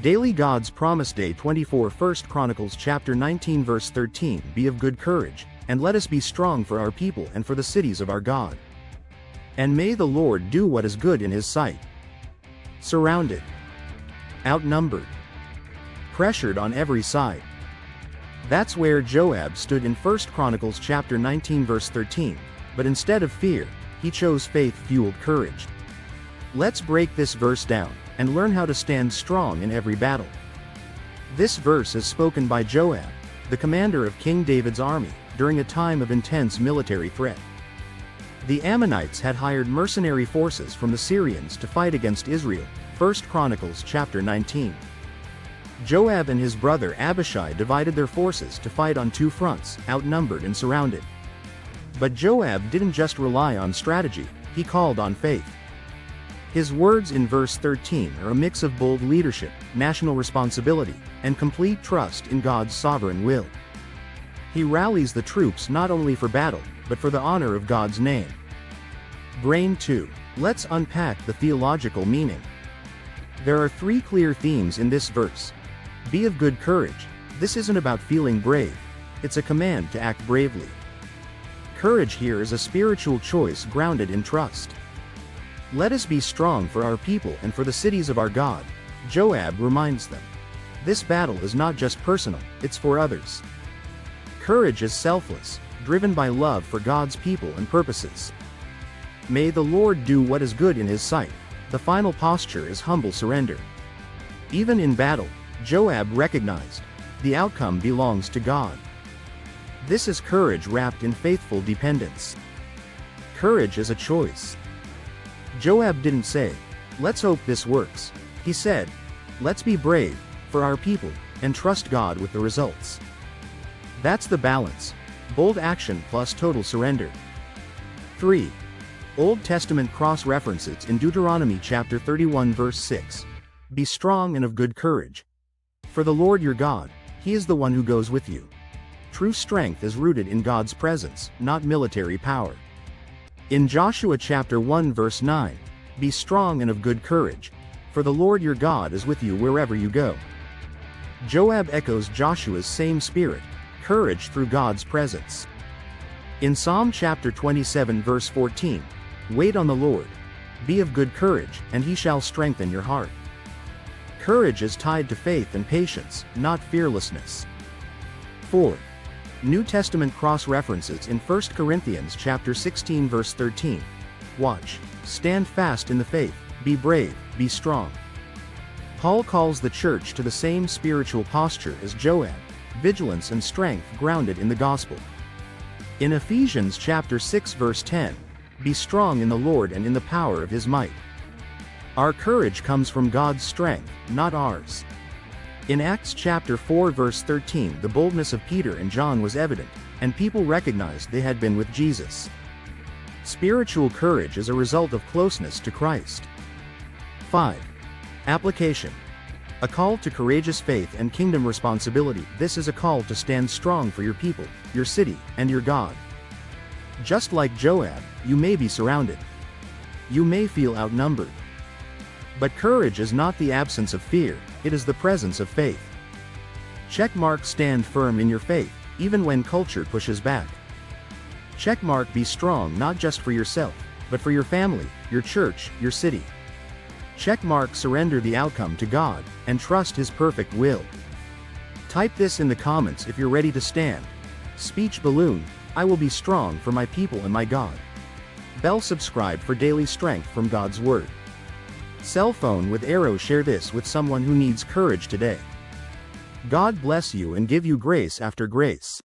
Daily God's Promise Day 24 1 Chronicles chapter 19 verse 13 Be of good courage, and let us be strong for our people and for the cities of our God. And may the Lord do what is good in his sight. Surrounded, outnumbered, pressured on every side. That's where Joab stood in 1 Chronicles chapter 19 verse 13, but instead of fear, he chose faith-fueled courage. Let's break this verse down and learn how to stand strong in every battle. This verse is spoken by Joab, the commander of King David's army, during a time of intense military threat. The Ammonites had hired mercenary forces from the Syrians to fight against Israel, 1 Chronicles chapter 19. Joab and his brother Abishai divided their forces to fight on two fronts, outnumbered and surrounded. But Joab didn't just rely on strategy, he called on faith. His words in verse 13 are a mix of bold leadership, national responsibility, and complete trust in God's sovereign will. He rallies the troops not only for battle, but for the honor of God's name. Brain 2. Let's unpack the theological meaning. There are three clear themes in this verse. Be of good courage. This isn't about feeling brave. It's a command to act bravely. Courage here is a spiritual choice grounded in trust. Let us be strong for our people and for the cities of our God, Joab reminds them. This battle is not just personal, it's for others. Courage is selfless, driven by love for God's people and purposes. May the Lord do what is good in his sight. The final posture is humble surrender. Even in battle, Joab recognized, the outcome belongs to God. This is courage wrapped in faithful dependence. Courage is a choice. Joab didn't say, let's hope this works. He said, let's be brave, for our people, and trust God with the results. That's the balance. Bold action plus total surrender. 3. Old Testament cross-references in Deuteronomy chapter 31 verse 6. Be strong and of good courage. For the Lord your God, he is the one who goes with you. True strength is rooted in God's presence, not military power. In Joshua chapter 1 verse 9, be strong and of good courage, for the Lord your God is with you wherever you go. Joab echoes Joshua's same spirit, courage through God's presence. In Psalm chapter 27 verse 14, wait on the Lord, be of good courage, and he shall strengthen your heart. Courage is tied to faith and patience, not fearlessness. 4. New Testament cross-references in 1 Corinthians chapter 16 verse 13. Watch, stand fast in the faith, be brave, be strong. Paul calls the church to the same spiritual posture as Joab, vigilance and strength grounded in the gospel. In Ephesians chapter 6 verse 10, be strong in the Lord and in the power of his might. Our courage comes from God's strength, not ours. In Acts chapter 4 verse 13, the boldness of Peter and John was evident, and people recognized they had been with Jesus. Spiritual courage is a result of closeness to Christ. 5. Application. A call to courageous faith and kingdom responsibility. This is a call to stand strong for your people, your city, and your God. Just like Joab, you may be surrounded. You may feel outnumbered. But courage is not the absence of fear, it is the presence of faith. Checkmark stand firm in your faith, even when culture pushes back. Checkmark be strong not just for yourself, but for your family, your church, your city. Checkmark surrender the outcome to God, and trust his perfect will. Type this in the comments if you're ready to stand. Speech balloon, I will be strong for my people and my God. Bell subscribe for daily strength from God's word. Cell phone with arrow, share this with someone who needs courage today. God bless you and give you grace after grace.